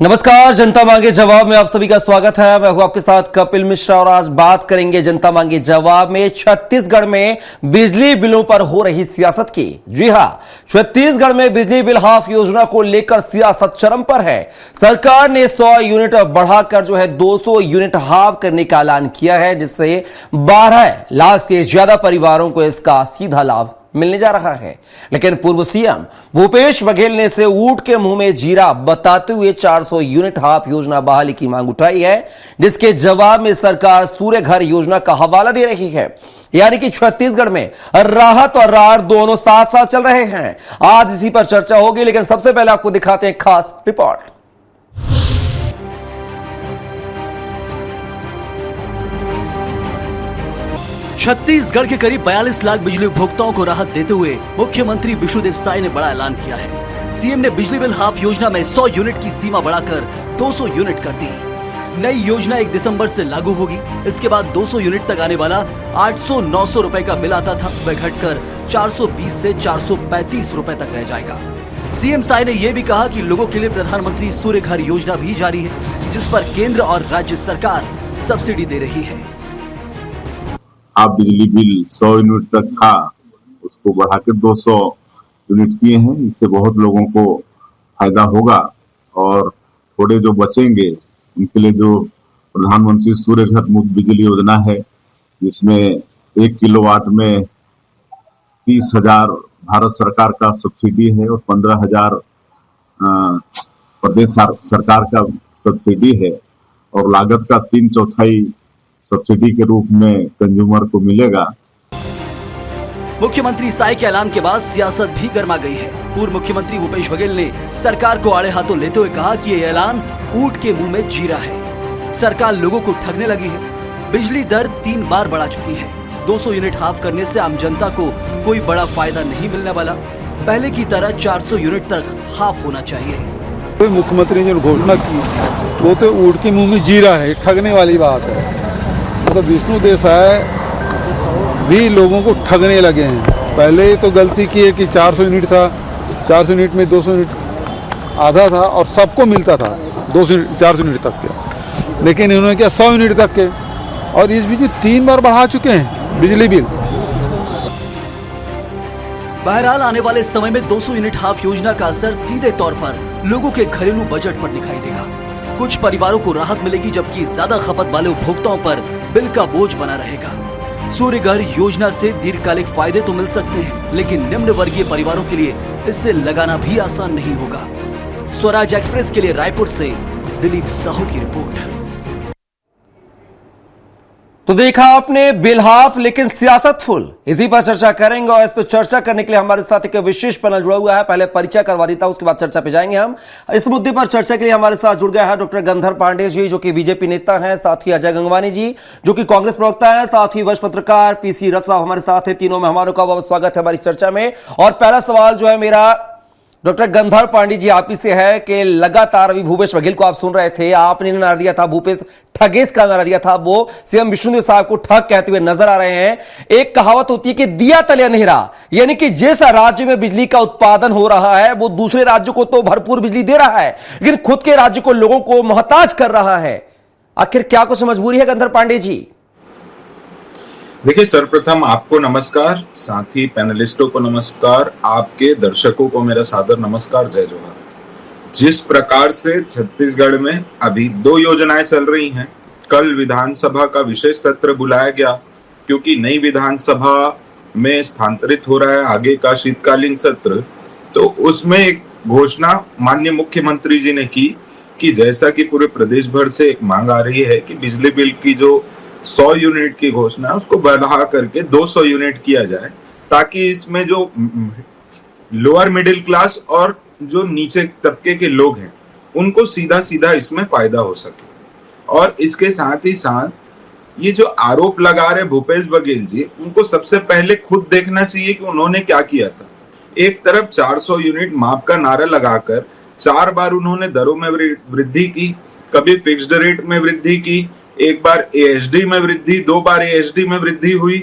नमस्कार, जनता मांगे जवाब में आप सभी का स्वागत है। मैं हूं आपके साथ कपिल मिश्रा और आज बात करेंगे जनता मांगे जवाब में छत्तीसगढ़ में बिजली बिलों पर हो रही सियासत की। जी हां, छत्तीसगढ़ में बिजली बिल हाफ योजना को लेकर सियासत चरम पर है। सरकार ने 100 यूनिट बढ़ाकर 200 यूनिट हाफ करने का ऐलान किया है, जिससे 12 लाख से ज्यादा परिवारों को इसका सीधा लाभ मिलने जा रहा है। लेकिन पूर्व सीएम भूपेश बघेल ने इसे ऊंट के मुंह में जीरा बताते हुए 400 यूनिट हाफ योजना बहाली की मांग उठाई है, जिसके जवाब में सरकार सूर्य घर योजना का हवाला दे रही है। यानी कि छत्तीसगढ़ में राहत और राहत दोनों साथ साथ चल रहे हैं। आज इसी पर चर्चा होगी, लेकिन सबसे पहले आपको दिखाते हैं खास रिपोर्ट। छत्तीसगढ़ के करीब 42 लाख बिजली उपभोक्ताओं को राहत देते हुए मुख्यमंत्री विष्णुदेव साय ने बड़ा ऐलान किया है। सीएम ने बिजली बिल हाफ योजना में 100 यूनिट की सीमा बढ़ाकर 200 यूनिट कर दी। नई योजना 1 दिसंबर से लागू होगी। इसके बाद 200 यूनिट तक आने वाला 800-900 रुपए का बिल आता था, वह घटकर 420 से 435 रुपए तक रह जाएगा। सीएम साय ने यह भी कहा कि लोगों के लिए प्रधानमंत्री सूर्य घर योजना भी जारी है, जिस पर केंद्र और राज्य सरकार सब्सिडी दे रही है। आप बिजली बिल 100 यूनिट तक था, उसको बढ़ा के 200 यूनिट किए हैं। इससे बहुत लोगों को फायदा होगा और थोड़े जो बचेंगे उनके लिए जो प्रधानमंत्री सूर्य घर मुफ्त बिजली योजना है, जिसमें 1 किलोवाट में 30,000 भारत सरकार का सब्सिडी है और 15,000 प्रदेश सरकार का सब्सिडी है और लागत का 3/4 सब्सिडी के रूप में कंज्यूमर को मिलेगा। मुख्यमंत्री साय के ऐलान के बाद सियासत भी गर्मा गई है। पूर्व मुख्यमंत्री भूपेश बघेल ने सरकार को आड़े हाथों लेते हुए कहा कि यह ऐलान ऊंट के मुंह में जीरा है। सरकार लोगों को ठगने लगी है। बिजली दर 3 बार बढ़ा चुकी है। 200 यूनिट हाफ करने से आम जनता को कोई बड़ा फायदा नहीं मिलने वाला। पहले की तरह 400 यूनिट तक हाफ होना चाहिए। मुख्यमंत्री ने जो घोषणा की वो तो ऊंट के मुंह में जीरा है, ठगने वाली बात है। मतलब विष्णुदेव साय भी लोगों को ठगने लगे हैं। पहले तो गलती की है कि 400 यूनिट था, 400 यूनिट में 200 यूनिट आधा था और सबको मिलता था 400 यूनिट तक के। लेकिन इन्होंने क्या 100 यूनिट तक के, और इस बीच 3 बार बढ़ा चुके हैं बिजली बिल। बहरहाल आने वाले समय में 200 यूनिट हाफ योजना का असर सीधे तौर पर लोगों के घरेलू बजट पर दिखाई देगा। कुछ परिवारों को राहत मिलेगी, जबकि ज्यादा खपत वाले उपभोक्ताओं पर बिल का बोझ बना रहेगा। सूर्य घर योजना से दीर्घकालिक फायदे तो मिल सकते हैं, लेकिन निम्न वर्गीय परिवारों के लिए इससे लगाना भी आसान नहीं होगा। स्वराज एक्सप्रेस के लिए रायपुर से दिलीप साहू की रिपोर्ट। तो देखा आपने बिल हाफ, लेकिन सियासत फुल। इसी पर चर्चा करेंगे और इस पर चर्चा करने के लिए हमारे साथ एक विशेष पैनल जुड़ा हुआ है। पहले परिचय करवा देता हूं, उसके बाद चर्चा पे जाएंगे हम। इस मुद्दे पर चर्चा के लिए हमारे साथ जुड़ गया है डॉक्टर गंधर पांडे जी, जो कि बीजेपी नेता हैं, साथ ही अजय गंगवानी जी, जो कि कांग्रेस प्रवक्ता हैं, साथ ही वरिष्ठ पत्रकार पीसी रथ साहब हमारे साथ है। तीनों मेहमानों का बहुत स्वागत है हमारी चर्चा में। और पहला सवाल जो है मेरा डॉक्टर गंधर पांडे जी आप ही से है कि लगातार अभी भूपेश बघेल को आप सुन रहे थे, आपने नारा दिया था, भूपेश ठगेश का नारा दिया था, वो सीएम विष्णुदेव साहब को ठग कहते हुए नजर आ रहे हैं। एक कहावत होती है कि दिया तले अंधेरा, यानी कि जिस राज्य में बिजली का उत्पादन हो रहा है वो दूसरे राज्य को तो भरपूर बिजली दे रहा है, लेकिन खुद के राज्य को, लोगों को मोहताज कर रहा है। आखिर क्या कुछ मजबूरी है गंधर पांडे जी? देखिए, सर्वप्रथम आपको नमस्कार, साथ ही पैनलिस्टों को नमस्कार, आपके दर्शकों को मेरा सादर नमस्कार, जय जोहार। जिस प्रकार से छत्तीसगढ़ में अभी 2 योजनाएं चल रही हैं, कल विधानसभा का विशेष सत्र बुलाया गया क्योंकि नई विधानसभा में स्थानांतरित हो रहा है आगे का शीतकालीन सत्र। तो उसमें एक घोषणा माननीय मुख्यमंत्री जी ने की कि जैसा कि पूरे प्रदेश भर से एक मांग आ रही है कि बिजली बिल की जो 100 यूनिट की घोषणा है उसको बढ़ा करके 200 यूनिट किया जाए, ताकि इसमें जो लोअर मिडिल क्लास और जो नीचे तबके के लोग हैं उनको सीधा सीधा इसमें फायदा हो सके। और इसके साथ ही साथ ये जो आरोप लगा रहे भूपेश बघेल जी, उनको सबसे पहले खुद देखना चाहिए कि उन्होंने क्या किया था। एक तरफ 400 यूनिट माफ का नारा लगाकर 4 बार उन्होंने दरों में वृद्धि की, कभी फिक्स्ड रेट में वृद्धि की, एक बार एएचडी में वृद्धि, 2 बार एएचडी में वृद्धि हुई।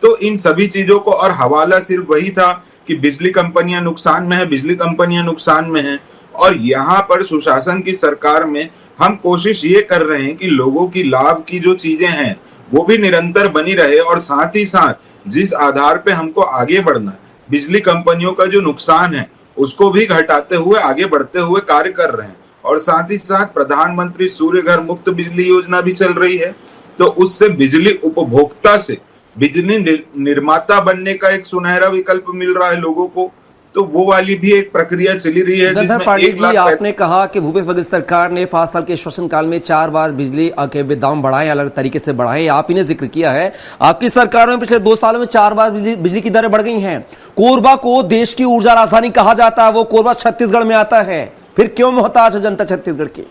तो इन सभी चीजों को, और हवाला सिर्फ वही था कि बिजली कंपनियां नुकसान में है, बिजली कंपनियां नुकसान में है। और यहाँ पर सुशासन की सरकार में हम कोशिश ये कर रहे हैं कि लोगों की लाभ की जो चीजें हैं वो भी निरंतर बनी रहे, और साथ ही साथ जिस आधार पे हमको आगे बढ़ना है, बिजली कंपनियों का जो नुकसान है उसको भी घटाते हुए आगे बढ़ते हुए कार्य कर रहे हैं। और साथ ही साथ प्रधानमंत्री सूर्य घर मुफ्त बिजली योजना भी चल रही है, तो उससे बिजली उपभोक्ता से बिजली निर्माता बनने का एक सुनहरा विकल्प मिल रहा है लोगों को। तो वो वाली भी एक प्रक्रिया चली रही है। गंधर पांडे जी, आपने कहा कि भूपेश बघेल सरकार ने 5 साल के शासनकाल में 4 बार बिजली के दाम बढ़ाए, अलग तरीके से बढ़ाए, आप ही ने जिक्र किया है। आपकी सरकार में पिछले 2 सालों में 4 बार बिजली की दरें बढ़ गई हैं। कोरबा को देश की ऊर्जा राजधानी कहा जाता है, वो कोरबा छत्तीसगढ़ में आता है, फिर क्यों मोहताज है जनता छत्तीसगढ़ की?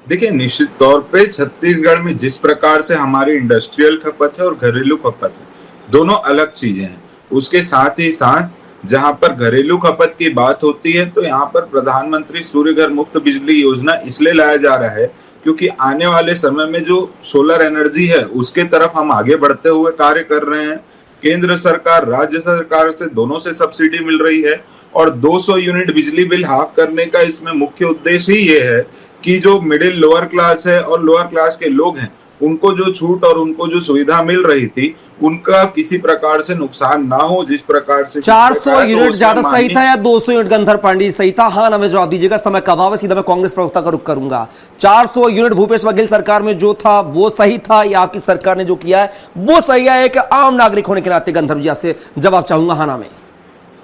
देखिए, निश्चित तौर पे छत्तीसगढ़ में जिस प्रकार से हमारी इंडस्ट्रियल खपत है और घरेलू खपत है, दोनों अलग चीजें हैं। उसके साथ ही साथ जहां पर घरेलू खपत की बात होती है तो यहाँ पर प्रधानमंत्री सूर्य घर मुफ्त बिजली योजना इसलिए लाया जा रहा है क्योंकि आने वाले समय में जो सोलर एनर्जी है उसके तरफ हम आगे बढ़ते हुए कार्य कर रहे हैं। केंद्र सरकार, राज्य सरकार से दोनों से सब्सिडी मिल रही है, और 200 यूनिट बिजली बिल हाफ करने का इसमें मुख्य उद्देश्य ही ये है कि जो मिडिल लोअर क्लास है और लोअर क्लास के लोग हैं उनको जो छूट और उनको जो सुविधा मिल रही थी उनका किसी प्रकार से नुकसान ना हो। जिस प्रकार से 400 यूनिट ज्यादा सही था या 200 यूनिट गंधर पांडे सही था? हाँ ना में जवाब दीजिएगा। समय कब है, सीधा मैं कांग्रेस प्रवक्ता का रुख करूंगा। 400 यूनिट भूपेश बघेल सरकार में जो था वो सही था या आपकी सरकार ने जो किया है वो सही है? एक आम नागरिक होने के नाते गंधर जी आपसे जवाब चाहूंगा हाँ ना में।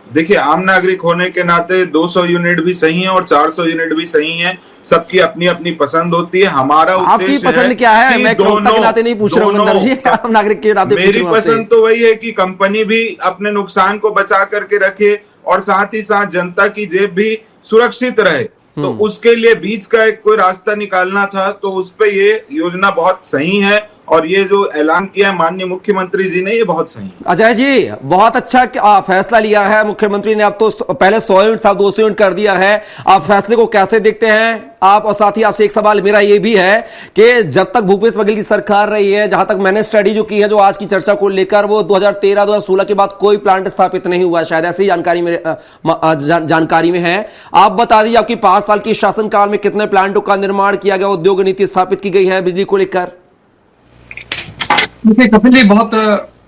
देखिए, आम नागरिक होने के नाते 200 यूनिट भी सही है और 400 यूनिट भी सही है। सबकी अपनी अपनी पसंद होती है। हमारा आपकी पसंद क्या है? मैं प्रवक्ता के नाते नहीं पूछ रहा हूं गंधर जी, आम नागरिक के नाते मेरी पसंद तो वही है कि कंपनी भी अपने नुकसान को बचा करके रखे और साथ ही साथ जनता की जेब भी सुरक्षित रहे। तो उसके लिए बीच का एक कोई रास्ता निकालना था, तो उस पे ये योजना बहुत सही है और ये जो ऐलान किया माननीय मुख्यमंत्री जी ने ये बहुत सही है। अजय जी, बहुत अच्छा फैसला लिया है मुख्यमंत्री ने। अब तो पहले 100 यूनिट था, 200 यूनिट कर दिया है। आप फैसले को कैसे देखते हैं आप? और साथ ही आपसे एक सवाल मेरा ये भी है कि जब तक भूपेश बघेल की सरकार रही है, जहां तक मैंने स्टडी जो की है, जो आज की चर्चा को लेकर, वो 2013-2016 के बाद कोई प्लांट स्थापित नहीं हुआ, शायद ऐसी जानकारी में है। आप बता दीजिए आपकी 5 साल की शासनकाल में कितने प्लांटों का निर्माण किया गया, उद्योग नीति स्थापित की गई है बिजली को लेकर? देखिए कपिल जी, बहुत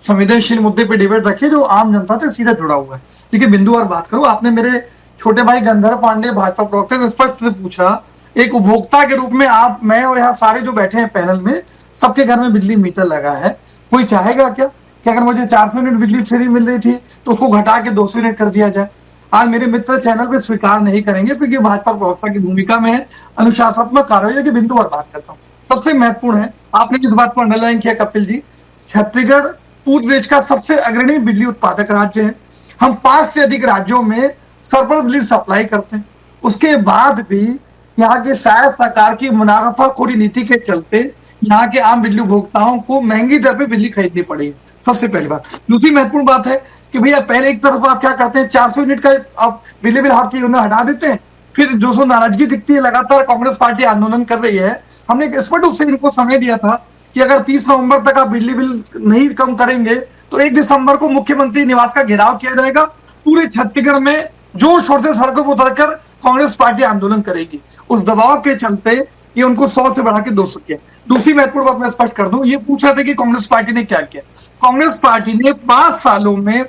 संवेदनशील मुद्दे पे डिबेट रखिए जो आम जनता से सीधा जुड़ा हुआ है। देखिए, बिंदु और बात करूं, आपने मेरे छोटे भाई गंधर पांडे भाजपा प्रवक्ता ने स्पष्ट से पूछा, एक उपभोक्ता के रूप में आप, मैं और यहाँ सारे जो बैठे हैं पैनल में, सबके घर में बिजली मीटर लगा है। कोई चाहेगा क्या कि अगर मुझे 400 यूनिट बिजली फ्री मिल रही थी तो उसको घटा के 200 यूनिट कर दिया जाए? आज मेरे मित्र चैनल पे स्वीकार नहीं करेंगे क्योंकि भाजपा प्रवक्ता की भूमिका में है अनुशासनात्मक कार्रवाई की। बिंदु और बात करता हूँ, सबसे महत्वपूर्ण है, आपने जिस बात पर अंडरलाइन किया कपिल जी, छत्तीसगढ़ पूरे देश का सबसे अग्रणी बिजली उत्पादक राज्य है। हम 5 से अधिक राज्यों में सरप्लस बिजली सप्लाई करते हैं। उसके बाद भी यहाँ के शायद सरकार की मुनाफाखोरी नीति के चलते यहाँ के आम बिजली उपभोक्ताओं को महंगी दर पे बिजली खरीदनी पड़ी। सबसे पहली बात। दूसरी महत्वपूर्ण बात है कि भैया पहले एक तरफ आप क्या करते हैं, 400 यूनिट का आप बिजली बिल हाफ की योजना हटा देते हैं, फिर जो सो नाराजगी दिखती है, लगातार कांग्रेस पार्टी आंदोलन कर रही है। हमने स्पष्ट रूप से इनको समय दिया था कि अगर 30 नवंबर तक आप बिजली बिल नहीं कम करेंगे तो 1 दिसंबर को मुख्यमंत्री निवास का घेराव किया जाएगा। पूरे छत्तीसगढ़ में जोर शोर से सड़कों पर उतरकर कांग्रेस पार्टी आंदोलन करेगी। उस दबाव के चलते ये उनको 100 से बढ़ा के 200 किया। दूसरी महत्वपूर्ण बात मैं स्पष्ट कर दूं, ये पूछ रहे थे कि कांग्रेस पार्टी ने क्या किया। कांग्रेस पार्टी ने 5 सालों में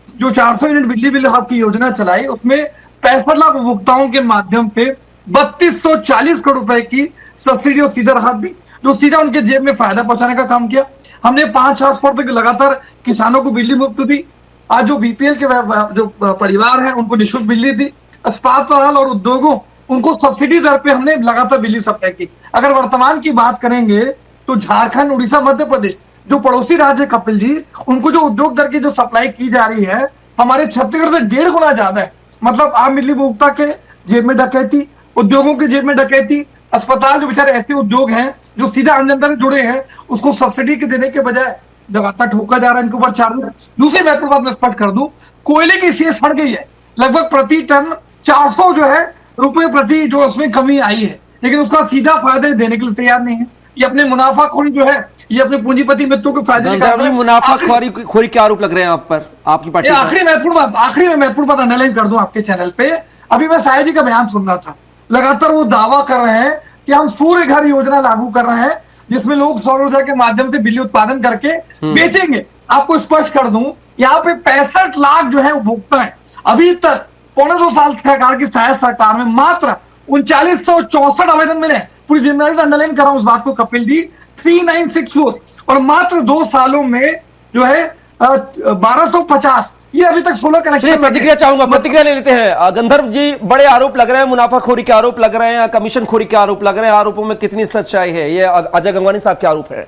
जो 400 यूनिट बिजली बिल हाफ की योजना चलाई, उसमें 65 लाख उपभोक्ताओं के माध्यम से 3240 करोड़ रुपए की सब्सिडी और सीधा राहत दी, जो सीधा उनके जेब में फायदा पहुंचाने का काम किया। हमने 5 करोड़ रुपए लगातार किसानों को बिजली मुफ्त दी। आज जो बीपीएल के जो परिवार हैं उनको निःशुल्क बिजली दी। अस्पताल और उद्योगों उनको सब्सिडी दर पे हमने लगातार बिजली सप्लाई की। अगर वर्तमान की बात करेंगे तो झारखंड, उड़ीसा, मध्य प्रदेश जो पड़ोसी राज्य है कपिल जी, उनको जो उद्योग दर की जो सप्लाई की जा रही है हमारे छत्तीसगढ़ से 1.5 गुना ज्यादा है। मतलब आम बिजली उपभोक्ता के जेब में डकैती, उद्योगों के जेब में डकैती, अस्पताल जो बेचारे ऐसे उद्योग हैं जो सीधा आम जनता से जुड़े हैं, उसको सब्सिडी के देने के बजाय लगातार ठोका जा रहा है, इनके ऊपर चार्ज। दूसरी महत्वपूर्ण बात मैं स्पष्ट कर दूं, कोयले की सीएस बढ़ गई है, लगभग प्रति टन 400 जो है रुपए प्रति जो उसमें कमी आई है, लेकिन उसका सीधा फायदा देने के लिए तैयार नहीं है। ये अपने मुनाफाखोरी जो है, ये अपने पूंजीपति मित्रों को फायदे मुनाफाखोरी के आरोप लग रहे हैं आप पर, आपकी पार्टी। आखिरी महत्वपूर्ण बात अंडरलाइन कर दूं आपके चैनल पे, अभी मैं साया जी का बयान सुन रहा था, लगातार वो दावा कर रहे हैं कि हम सूर्य घर योजना लागू कर रहे हैं, जिसमें लोग सौर ऊर्जा के माध्यम से बिजली उत्पादन करके बेचेंगे। आपको स्पष्ट कर दूं, यहाँ पे 65 लाख जो है उपभोक्ता है। अभी तक 1.25 साल सरकार की साया सरकार में मात्र 3964 आवेदन मिले। पूरी जिम्मेदारी से अंडरलाइन कर रहा हूं उस बात को कपिल जी, 3964, और मात्र 2 सालों में जो है 1250, ये अभी तक 16 कनेक्शन। प्रतिक्रिया चाहूंगा, प्रतिक्रिया ले लेते हैं। गंधर्व जी, बड़े आरोप लग रहे हैं, मुनाफाखोरी के आरोप लग रहे हैं, कमीशन खोरी के आरोप लग रहे हैं, आरोपों में कितनी सच्चाई है? ये अजय गंगवानी साहब के आरोप है।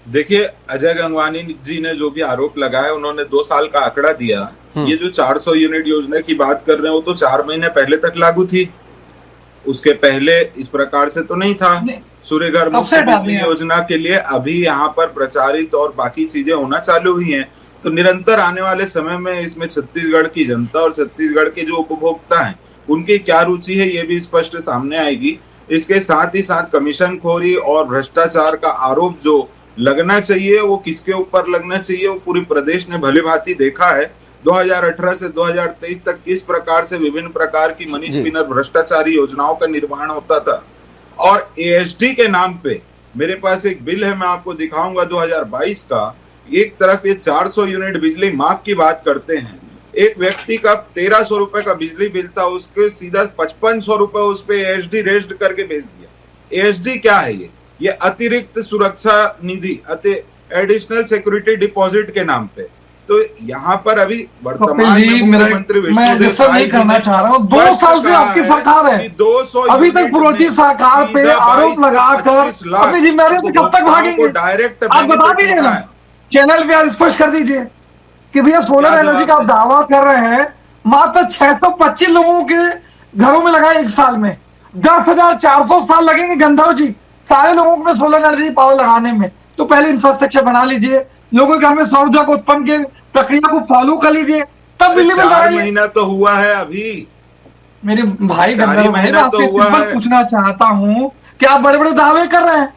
देखिए, अजय गंगवानी जी ने जो भी आरोप लगाया, उन्होंने 2 साल का आंकड़ा दिया। ये जो 400 यूनिट योजना की बात कर रहे हैं, वो तो 4 महीने पहले तक लागू थी, उसके पहले इस प्रकार से तो नहीं था। सूर्य घर मुफ्त बिजली योजना के लिए अभी यहाँ पर प्रचारित और बाकी चीजें होना चालू हुई हैं, तो निरंतर आने वाले समय में इसमें छत्तीसगढ़ की जनता और छत्तीसगढ़ के जो उपभोक्ता हैं, उनकी क्या रुचि है, ये भी स्पष्ट सामने आएगी। इसके साथ ही साथ कमीशन खोरी और भ्रष्टाचार का आरोप जो लगना चाहिए, वो किसके ऊपर लगना चाहिए, वो पूरी प्रदेश ने भली भांति देखा है। 2018 से 2023 तक किस प्रकार से विभिन्न प्रकार की मनी स्पिनर भ्रष्टाचारी योजनाओं का निर्माण होता था। और एएसडी के नाम पे मेरे पास एक बिल है, मैं आपको दिखाऊंगा 2022 का। एक तरफ ये 400 यूनिट बिजली माफ की बात करते हैं, एक व्यक्ति का 1300 रुपए का बिजली बिल था, उसके सीधा 5500 रुपए उस पे एएसडी रेज्ड करके भेज दिया। एएसडी क्या है? ये अतिरिक्त सुरक्षा निधि, एडिशनल सिक्योरिटी डिपॉजिट के नाम पे। तो यहाँ पर अभी वर्तमान में मुख्यमंत्री विष्णुदेव साई करना चाह रहा हूँ, 2 साल से आपकी सरकार है, 200 अभी तक पूर्ववर्ती सरकार पे आरोप लगाकर अपनी जिम्मेदारी से कब तक भागेंगे? डायरेक्ट आप बता दीजिए ना, चैनल पे आप स्पष्ट कर दीजिए कि भैया सोलर एनर्जी का आप दावा कर रहे हैं, मात्र 625 लोगों के घरों में लगा 1 साल में, 10,400 साल लगेंगे गंधर्व जी सारे लोगों में सोलर एनर्जी पावर लगाने में। तो पहले इंफ्रास्ट्रक्चर बना लीजिए, लोगों के घर में सौर ऊर्जा को उत्पन्न के प्रक्रिया को फॉलो कर लीजिए, तब बिजली मिल जाएगी। महीना तो हुआ है अभी मेरे भाई गंधर्व भाई, मैं आपसे सिंपल पूछना चाहता हूं कि आप बड़े बड़े दावे कर रहे हैं,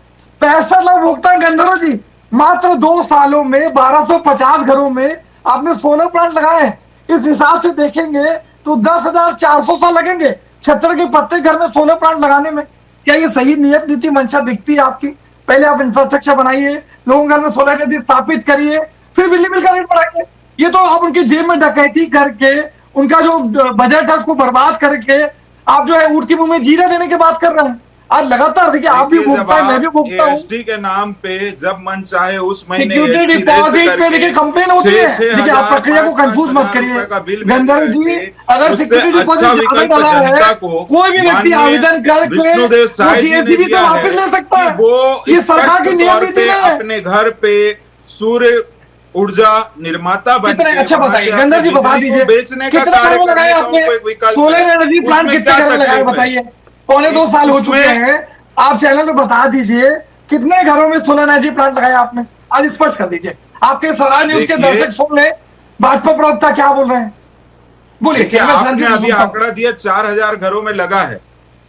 65 लाख उपभोक्ता गंधर्व जी, मात्र 2 सालों में 1250 घरों में आपने सोलर प्लांट लगाए हैं। इस हिसाब से देखेंगे तो 10,400 साल लगेंगे छत्तर के पत्ते घर में सोलर प्लांट लगाने में। क्या ये सही नियत नीति मंशा दिखती है आपकी? पहले आप इंफ्रास्ट्रक्चर बनाइए, लोगों के घर में सोलर एनर्जी स्थापित करिए, फिर बिजली बिल का रेट बढ़ाइए। ये तो आप उनकी जेब में डकैती करके, उनका जो बजट है उसको बर्बाद करके आप जो है ऊँट के मुंह में जीरा देने की बात कर रहे हैं। आज लगातार देखिए, आप भी भुगता है, मैं भी भुगता हूँ। एएसडी के नाम पे जब मन चाहे उस महीने सिक्योरिटी डिपॉजिट पे देखिए कंप्लेन होती है। देखिए, आप प्रक्रिया को कंफ्यूज मत करिए गंधर्व जी, अगर सिक्योरिटी डिपॉजिट ज्यादा डाला है, कोई भी व्यक्ति आवेदन करके सीएसडीबी से वापस ले सकता है। ये सरकार की नियम नीति है। अपने घर पे सूर्य ऊर्जा निर्माता बन के, अच्छा बताइए गंधर्व जी, बता दीजिए कितने घरों में लगाए आपने सोलर एनर्जी प्लांट, कितने घरों में लगाए बताइए? 2.25 साल हो चुके हैं, आप चैनल पे बता दीजिए कितने घरों में सोलर एनर्जी प्लांट लगाया आपने, आज स्पष्ट कर दीजिए। आपके स्वराज न्यूज के दर्शक सुन ले, भाजपा प्रवक्ता क्या बोल रहे हैं, बोलिए। आपने अभी आंकड़ा दिया 4000 घरों में लगा है,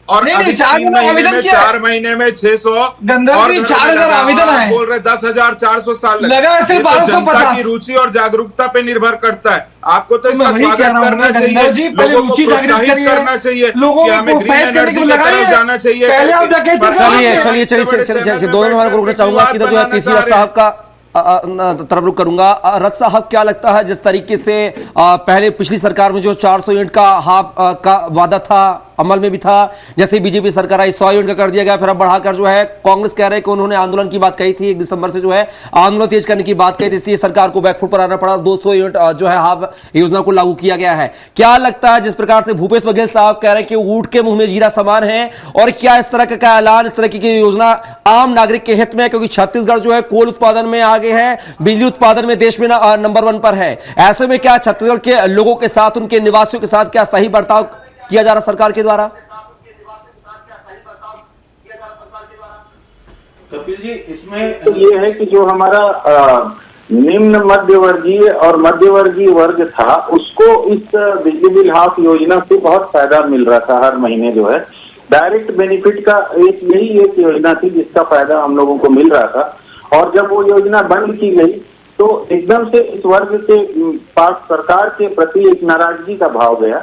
और नहीं, अभी 4 महीने में 600 गंधर्व जी 4000 आवेदन है, बोल रहे 10,400 साल लगा है सिर्फ 1250 की रुचि और जागरूकता पे निर्भर करता है। आपको तो इसका मैं स्वागत करना चाहिए, पहले लोगों को रुचि जागृत प्रोत्साहित करिए, करना चाहिए लोगों कि हमें को ग्रीन प्रोत्साहित करने एनर्जी के की लिए तरफ लगाइए। जाना चाहिए। पहले आप डकैती चलिए दोनों में रोकना चाहूंगा, सीधा जो है पीसी साहब का तरफ रुख करूंगा। रथ साहब, क्या लगता है जिस तरीके से पहले पिछली सरकार में जो 400 यूनिट का हाफ का वादा था, अमल में भी था, जैसे बीजेपी सरकार आई 100 यूनिट का कर दिया गया, फिर अब बढ़ाकर जो है कांग्रेस कह रहे हैं कि उन्होंने आंदोलन की बात कही थी, 1 दिसंबर से जो है आंदोलन तेज करने की बात कही थी, इसलिए सरकार को बैकफुट पर आना पड़ा, 200 यूनिट जो है हाफ योजना को लागू किया गया है। क्या लगता है जिस प्रकार से भूपेश बघेल साहब कह रहे हैं कि ऊंट के मुंह में जीरा समान है, और क्या इस तरह का ऐलान, इस तरह की योजना आम नागरिक के हित में है? क्योंकि छत्तीसगढ़ जो है कोल उत्पादन में आगे है, बिजली उत्पादन में देश में नंबर 1 पर है। ऐसे में क्या छत्तीसगढ़ के लोगों के साथ, उनके निवासियों के साथ क्या सही बर्ताव किया जा रहा सरकार के द्वारा? कपिल जी, इसमें ये है कि जो हमारा निम्न मध्यवर्गीय और मध्यवर्गीय वर्ग था, उसको इस बिजली बिल हाफ योजना से बहुत फायदा मिल रहा था। हर महीने जो है डायरेक्ट बेनिफिट का यही एक योजना थी जिसका फायदा हम लोगों को मिल रहा था। और जब वो योजना बंद की गई तो एकदम से इस वर्ग के पास सरकार के प्रति एक नाराजगी का भाव गया,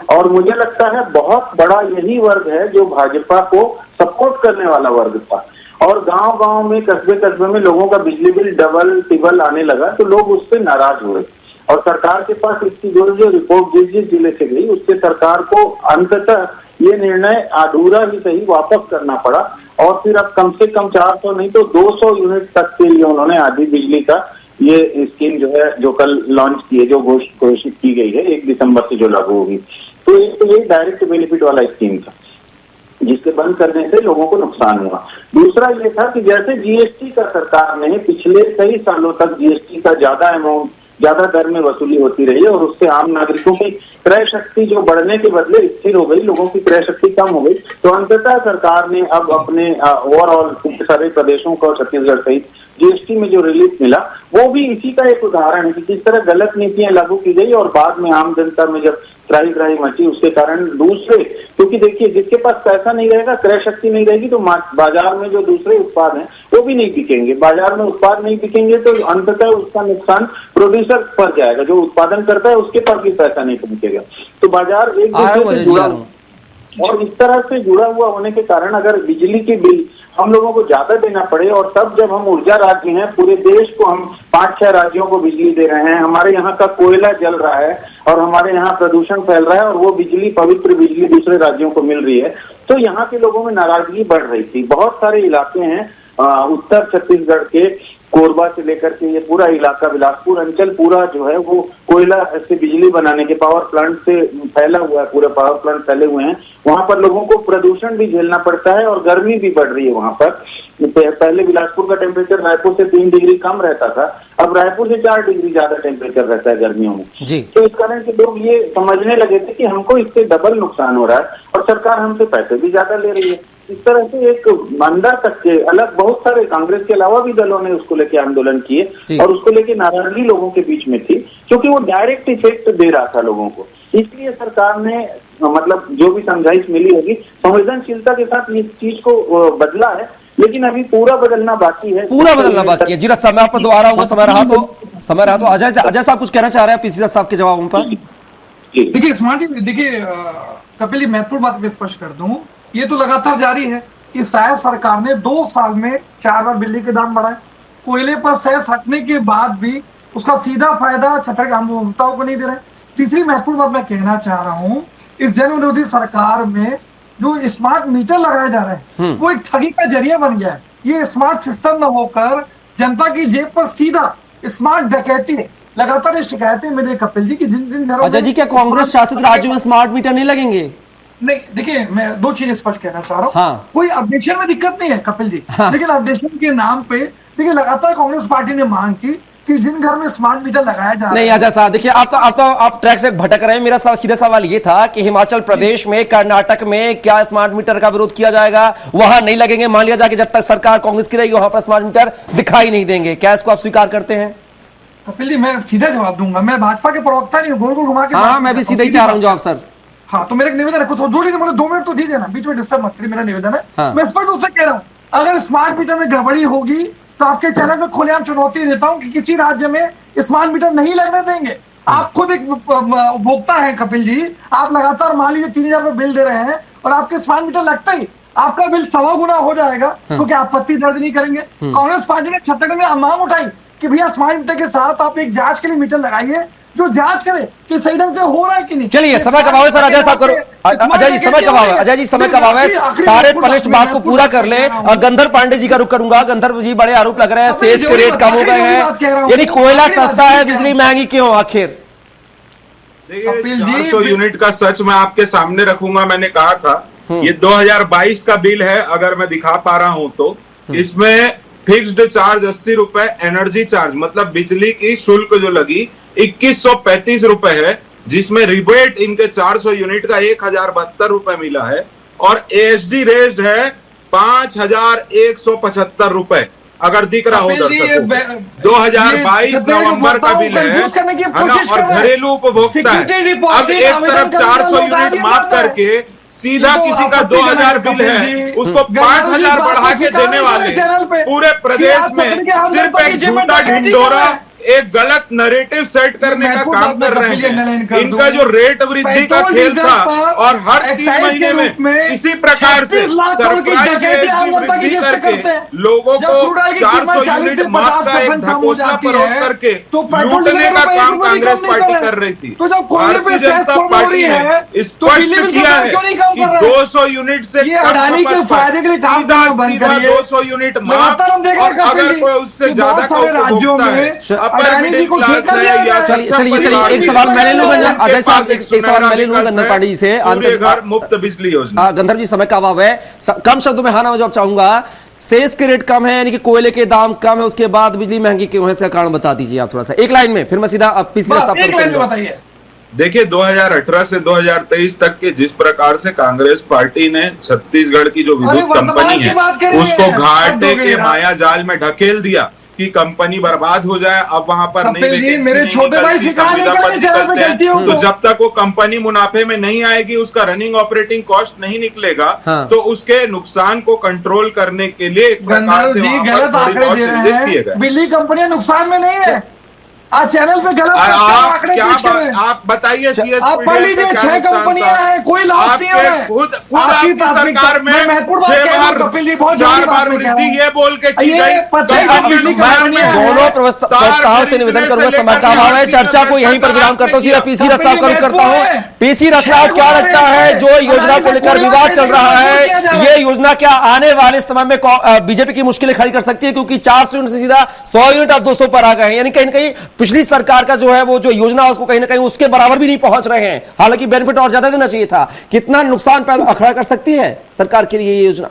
और मुझे लगता है बहुत बड़ा यही वर्ग है जो भाजपा को सपोर्ट करने वाला वर्ग था। और गांव-गांव में, कस्बे-कस्बे में लोगों का बिजली बिल डबल टिबल आने लगा, तो लोग उससे नाराज हुए और सरकार के पास इसकी जो रिपोर्ट जिस जिले से गई उससे सरकार को अंततः ये निर्णय अधूरा ही सही वापस करना पड़ा। और फिर अब कम से कम 400 नहीं तो 200 यूनिट तक के लिए उन्होंने आधी बिजली का ये स्कीम जो है, जो कल लॉन्च की है, जो घोषित की गई है 1 दिसंबर से जो लागू होगी, तो ये डायरेक्ट बेनिफिट वाला स्कीम था जिसके बंद करने से लोगों को नुकसान हुआ। दूसरा ये था कि जैसे जीएसटी का सरकार ने पिछले कई सालों तक जीएसटी का ज्यादा दर में वसूली होती रही है और उससे आम नागरिकों की क्रय शक्ति जो बढ़ने के बदले स्थिर हो गई, लोगों की क्रय शक्ति कम हो गई, तो अंततः सरकार ने अब अपने ओवरऑल सारे प्रदेशों को, छत्तीसगढ़ सहित जीएसटी में जो रिलीफ मिला वो भी इसी का एक उदाहरण है कि किस तरह गलत नीतियां लागू की गई और बाद में आम जनता में जब त्राही मची उसके कारण दूसरे, क्योंकि देखिए जिसके पास पैसा नहीं रहेगा, क्रय शक्ति नहीं रहेगी, तो बाजार में जो दूसरे उत्पाद हैं वो भी नहीं बिकेंगे। बाजार में उत्पाद नहीं बिकेंगे तो अंततः उसका नुकसान प्रोड्यूसर पर जाएगा, जो उत्पादन करता है उसके पास भी पैसा नहीं पहुंचेगा। तो बाजार एक दूसरे से जुड़ा और इस तरह से जुड़ा हुआ होने के कारण अगर बिजली की बिल हम लोगों को ज्यादा देना पड़े, और तब जब हम ऊर्जा राज्य हैं, पूरे देश को हम 5-6 राज्यों को बिजली दे रहे हैं, हमारे यहाँ का कोयला जल रहा है और हमारे यहाँ प्रदूषण फैल रहा है और वो बिजली, पवित्र बिजली दूसरे राज्यों को मिल रही है, तो यहाँ के लोगों में नाराजगी बढ़ रही थी। बहुत सारे इलाके हैं उत्तर छत्तीसगढ़ के, कोरबा से लेकर के ये पूरा इलाका, बिलासपुर अंचल पूरा जो है वो कोयला से बिजली बनाने के पावर प्लांट से फैला हुआ है, पूरे पावर प्लांट फैले हुए हैं। वहां पर लोगों को प्रदूषण भी झेलना पड़ता है और गर्मी भी बढ़ रही है वहां पर। पहले बिलासपुर का टेम्परेचर रायपुर से 3 डिग्री कम रहता था, अब रायपुर से 4 डिग्री ज्यादा टेम्परेचर रहता है गर्मियों में जी। तो इस कारण से लोग ये समझने लगे थे कि हमको इससे डबल नुकसान हो रहा है और सरकार हमसे पैसे भी ज्यादा ले रही है। इस तरह से एक मंदा तक के अलग बहुत सारे कांग्रेस के अलावा भी दलों ने उसको लेके आंदोलन किए और उसको लेके नाराजगी लोगों के बीच में थी, क्योंकि वो डायरेक्ट इफेक्ट दे रहा था लोगों को। इसलिए सरकार ने मतलब जो भी समझाइश मिली होगी, संवेदनशीलता के साथ इस चीज को बदला है, लेकिन अभी पूरा बदलना बाकी है, पूरा बदलना बाकी है। जी समय आप दोबारा आऊंगा, समय रहा तो अजय साहब कुछ कहना चाह रहे हैं पीसी साहब के जवाब पर। देखिए स्मार्ट, देखिए कपिल जी, महत्वपूर्ण बात मैं स्पष्ट कर दूं, ये तो लगातार जारी है कि शायद सरकार ने 2 साल में 4 बार बिजली के दाम बढ़ाए, कोयले पर सेस हटने के बाद भी उसका सीधा फायदा छठे आम उपभोक्ताओं को नहीं दे रहे। तीसरी महत्वपूर्ण बात मैं कहना चाह रहा हूं, इस जन विरोधी सरकार में जो स्मार्ट मीटर लगाए जा रहे हैं वो एक ठगी का जरिया बन गया है। ये स्मार्ट सिस्टम न होकर जनता की जेब पर सीधा स्मार्ट डकैती है। लगातार ये शिकायतें मिली कपिल जी की जिन घरों अजय जी, क्या कांग्रेस शासित राज्यों में स्मार्ट मीटर नहीं लगेंगे? नहीं, देखिए मैं 2 चीजें स्पष्ट कहना चाह रहा हूँ। हाँ। कोई अपडेशन में दिक्कत नहीं है कपिल जी, लेकिन अपडेशन के नाम पे देखिए लगातार कांग्रेस पार्टी ने मांग की कि जिन घर में स्मार्ट मीटर लगाया जा रहा है। नहीं अजय साहब, देखिए आप ट्रैक से भटक रहे हैं। मेरा सीधा सवाल ये था कि हिमाचल प्रदेश में, कर्नाटक में क्या स्मार्ट मीटर का विरोध किया जाएगा? वहां नहीं लगेंगे, मान लिया जाए कि जब तक सरकार कांग्रेस की रहेगी वहां पर स्मार्ट मीटर दिखाई नहीं देंगे, क्या इसको आप स्वीकार करते हैं? कपिल जी मैं सीधा जवाब दूंगा, मैं भाजपा के प्रवक्ता नहीं हूँ, गोल गोल घुमा के। हाँ, मैं भी सीधा ही चाह रहा हूँ जवाब सर। हाँ, तो मेरा एक निवेदन है, कुछ जोड़ी नहीं बोले, 2 मिनट तो दी देना, बीच में डिस्टर्ब मत करिए, मेरा निवेदन है। हाँ। मैं स्पष्ट रूप से कह रहा हूँ, अगर स्मार्ट मीटर में गड़बड़ी होगी तो आपके चैनल में खुलेआम चुनौती देता हूं कि किसी राज्य में स्मार्ट मीटर नहीं लगने देंगे। आप खुद एक उपभोक्ता हैं कपिल जी, आप लगातार मान लीजिए 3000 रुपए बिल दे रहे हैं और आपके स्मार्ट मीटर लगता ही आपका बिल 1.25 गुना हो जाएगा, तो क्या आपत्ति दर्ज नहीं करेंगे? कांग्रेस पार्टी ने छत्तीसगढ़ में मांग उठाई कि भैया स्मार्ट मीटर के साथ आप एक जांच के लिए मीटर लगाइए जो जांच करे कि सही ढंग से हो रहा है कि नहीं। चलिए समय कब आवे सर, अजय साहब करो, अजय जी समय कब आवे, अजय जी समय कब आवे, सारे पलिष्ठ बात को पूरा कर ले। गंधर पांडे जी का रुख करूंगा। गंधर जी बड़े आरोप लग रहे हैं, सेस के रेट कम हो गए हैं, यानी कोयला सस्ता है, बिजली महंगी क्यों आखिर? देखिए 400 यूनिट का सच मैं आपके सामने रखूंगा। मैंने कहा था ये 2022 का बिल है, अगर मैं दिखा पा रहा हूं तो इसमें फिक्स्ड चार्ज 80 रुपए, एनर्जी चार्ज मतलब बिजली की शुल्क जो लगी 2135 रुपए है, जिसमें रिबेट इनके 400 यूनिट का 1072 रुपए मिला है और एएसडी रेज्ड है 5175 रुपए, अगर दिख रहा हो दर्शकों। 2022 नवंबर का बिल है और घरेलू उपभोक्ता है। अब एक तरफ 400 यूनिट माफ करके सीधा किसी का 2000 बिल है, उसको 5000 बढ़ा के देने वाले पूरे प्रदेश में सिर्फ एक झूठा ढिंढोरा एक गलत नरेटिव सेट करने का महत्वपूर्ण काम बात कर मैं रहे कपिल अंडरलाइन कर हैं। इनका दूं। जो रेट वृद्धि का पेट्रोल खेल डीजल था पर और हर 3 एक्साइज के महीने रूप में में इसी प्रकार से 36 लाख करोड़ की सरप्राइज डकैती आम जनता की वृद्धि जेब से करके करते हैं। लोगों जब को क्रूड ऑयल की 400 कीमत 40 यूनिट से माफ 50% का एक कम हो ढकोसला जाती परोस है, करके तो पेट्रोल लूटने डीजल का पर काम 1 रुपए कांग्रेस कम नहीं पार्टी कर कर रही थी। तो जब कोयले पे भारतीय सेस जनता कम हो पार्टी रही है ने तो स्पष्ट बिजली बिल किया का है क्यों नहीं कम कि कर रहा है? 200 यूनिट से ये कम अडानी के खपत पर फायदे के लिए काम सीधा करना बंद सीधा करिए। 200 यूनिट माफ लगातार हम देख रहे और हैं अगर कपिल कोई जी उससे कि ज्यादा बहुत का सारे राज्यों उपभोक्ता है, में अपर अडानी जी मिडिल को क्लास ठेका है दिया या गया है। सक्षम एक सवाल मैं ले लूं अजय साहब, एक सवाल मैं ले लूं गंधर पांडे जी से। घर मुफ्त बिजली योजना। गंधर जी समय का अभाव है, कम शब्दों में हाँ ना जवाब चाहूंगा। सेस के रेट कम है यानी कि कोयले के दाम कम है, उसके बाद बिजली महंगी क्यों है, इसका कारण बता दीजिए आप थोड़ा सा एक लाइन में, फिर मैं सीधा पीसी एक लाइन में बताइए। देखिए 2018 से 2023 तक के जिस प्रकार से कांग्रेस पार्टी ने छत्तीसगढ़ की जो विद्युत कंपनी है उसको घाटे के माया जाल में ढकेल दिया कि कंपनी बर्बाद हो जाए, अब वहां पर नई कपिल जी, वैकेंसी मेरे नहीं छोटे भाई निकलती, शिकार संविदा नहीं पद करेंगे जेल में निकलते हैं। गलतियों तो को। जब तक वो कंपनी मुनाफे में नहीं आएगी, उसका रनिंग ऑपरेटिंग कॉस्ट नहीं निकलेगा, हाँ। तो उसके नुकसान को कंट्रोल करने के लिए एक प्रकार गंधर्व से जी वहां पर गलत थोड़ी आंकड़े बहुत दे चेंजेस रहे किए गए। हैं। बिजली कंपनियां नुकसान में नहीं है। आज चैनल पे गलत आप आंकड़े क्या पेश कर रहे हैं। आप बताइए सीएस आप पढ़ लीजिए, 6 कंपनियां हैं, कोई लॉस नहीं हो रहा है। खुद आपकी आपकी सरकार में मैं महत्वपूर्ण बात 6 कह रहा हूं, बार कपिल जी, बहुत 4 जरूरी बात बार मैं कह रहा वृद्धि हूं। ये बोल के की ये गई पता है कंपनियों बिजली नुकसान कंपनियां में हैं। दोनों प्रस्तावों से निवेदन करूंगा, समय का अभाव है, चर्चा को यहीं पर विराम करता हूं, सीधा पीसी रसाव का रुख करता हूं। पीसी रसाव, क्या लगता है जो योजना को लेकर विवाद चल रहा है, ये योजना क्या आने वाले समय में बीजेपी की मुश्किलें खड़ी कर सकती है, क्योंकि 400 यूनिट से सीधा 100 यूनिट अब 200 पर आ गए हैं, यानी कहीं ना कहीं पिछली सरकार का जो है वो जो योजना उसको कहीं ना कहीं उसके बराबर भी नहीं पहुंच रहे हैं, हालांकि बेनिफिट और ज्यादा देना चाहिए था। कितना नुकसान पैदा खड़ा कर सकती है सरकार के लिए ये योजना?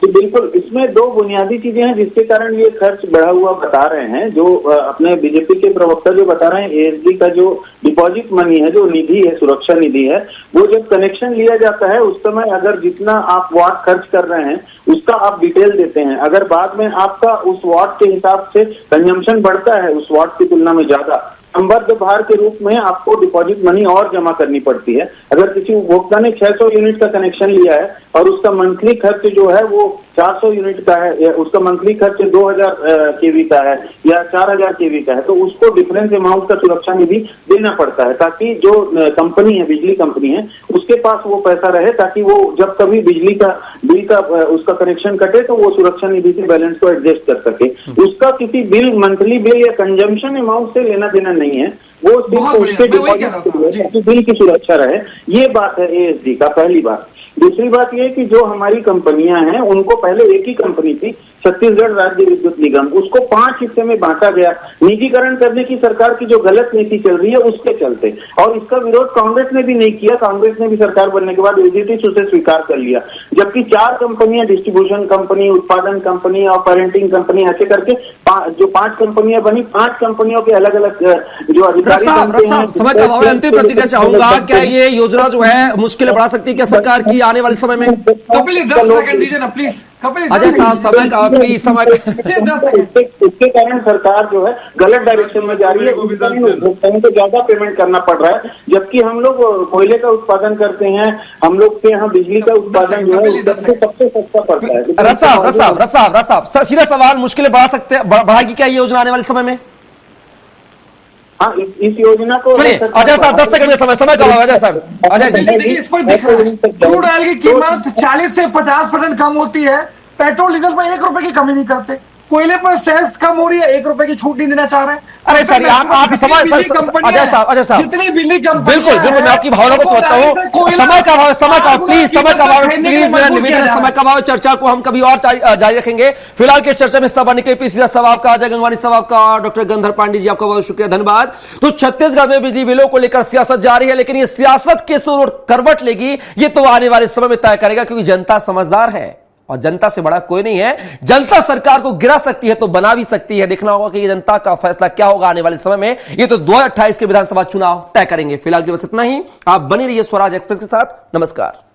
तो बिल्कुल इसमें 2 बुनियादी चीजें हैं जिसके कारण ये खर्च बढ़ा हुआ बता रहे हैं। जो अपने बीजेपी के प्रवक्ता जो बता रहे हैं, एएसडी का जो डिपॉजिट मनी है, जो निधि है, सुरक्षा निधि है, वो जब कनेक्शन लिया जाता है उस समय अगर जितना आप वाट खर्च कर रहे हैं उसका आप डिटेल देते हैं। अगर बाद में आपका उस वाट के हिसाब से कंजम्पशन बढ़ता है उस वाट की तुलना में ज्यादा, संबद्ध भार के रूप में आपको डिपॉजिट मनी और जमा करनी पड़ती है। अगर किसी उपभोक्ता ने 600 यूनिट का कनेक्शन लिया है और उसका मंथली खर्च जो है वो 400 यूनिट का है, या उसका मंथली खर्च 2000 केवी का है या 4000 केवी का है, तो उसको डिफरेंस अमाउंट का सुरक्षा निधि देना पड़ता है, ताकि जो कंपनी है, बिजली कंपनी है, उसके पास वो पैसा रहे, ताकि वो जब कभी बिजली का बिल का उसका कनेक्शन कटे तो वो सुरक्षा निधि से बैलेंस को एडजस्ट कर सके। उसका किसी बिल, मंथली बिल या कंजम्पशन अमाउंट से लेना देना नहीं है, वो सिर्फ उसके डिपॉजिट बिल की सुरक्षा रहे। ये बात है एएसडी का, पहली बात। दूसरी बात यह कि जो हमारी कंपनियां हैं उनको पहले एक ही कंपनी थी, छत्तीसगढ़ राज्य विद्युत निगम, उसको 5 हिस्से में बांटा गया निजीकरण करने की सरकार की जो गलत नीति चल रही है उसके चलते। और इसका विरोध कांग्रेस ने भी नहीं किया, कांग्रेस ने भी सरकार बनने के बाद एजीटीस उसे स्वीकार कर लिया। जबकि 4 कंपनियां, डिस्ट्रीब्यूशन कंपनी, उत्पादन कंपनी और पेरेंटिंग कंपनी, ऐसे करके जो 5 कंपनियां बनी, 5 कंपनियों के अलग अलग जो अधिकारी बनते हैं। समय का अभाव है, अंतिम प्रतिक्रिया चाहूंगा। क्या ये योजना जो है मुश्किलें बढ़ा सकती है क्या सरकार की आने वाले समय में? कपिल 10 सेकंड दीजिए ना प्लीज। कपिल अजय साहब, समय का प्लीज, समय इसके कारण सरकार जो है गलत डायरेक्शन में जा रही है। उपभोक्ताओं को ज्यादा पेमेंट करना पड़ रहा है, जबकि हम लोग कोयले का उत्पादन करते हैं, हम लोग के यहाँ बिजली का उत्पादन जो है सबसे सस्ता पड़ता है। रसाव, सीधा सवाल, मुश्किलें बढ़ाएगी क्या ये योजना आने वाले समय में? हाँ, इस योजना को चलिए अजय साहब 10 सेकंड में समय का अजय सर, अजय जी देखिए इस पर दिख रहा है क्रूड ऑयल की कीमत 40 से 50% कम होती है, पेट्रोल डीजल पर 1 रुपए की कमी नहीं करते, कोयले पर सेल्स कम हो रही है, 1 रुपए की छूट नहीं देना चाह रहे हैं। अरे सर आप समय अजय साहब जितनी बिजली कंपनी, बिल्कुल मैं आपकी भावना को समझता हूँ। समय का अभाव प्लीज, समय का अभाव प्लीज, मेरा निवेदन है, समय का अभाव। चर्चा को हम कभी और जारी रखेंगे। फिलहाल के चर्चा में हिस्सा के पीसी साहब आपका, अजय गंगवानी साहब आपका, डॉक्टर गंधर पांडे जी आपका बहुत शुक्रिया, धन्यवाद। तो छत्तीसगढ़ में बिजली बिलों को लेकर सियासत जारी है, लेकिन ये सियासत किस करवट लेगी ये तो आने वाले समय में तय करेगा, क्योंकि जनता समझदार है और जनता से बड़ा कोई नहीं है। जनता सरकार को गिरा सकती है तो बना भी सकती है। देखना होगा कि ये जनता का फैसला क्या होगा आने वाले समय में। ये तो 2028 के विधानसभा चुनाव तय करेंगे। फिलहाल के बस इतना ही। आप बने रहिए स्वराज एक्सप्रेस के साथ। नमस्कार।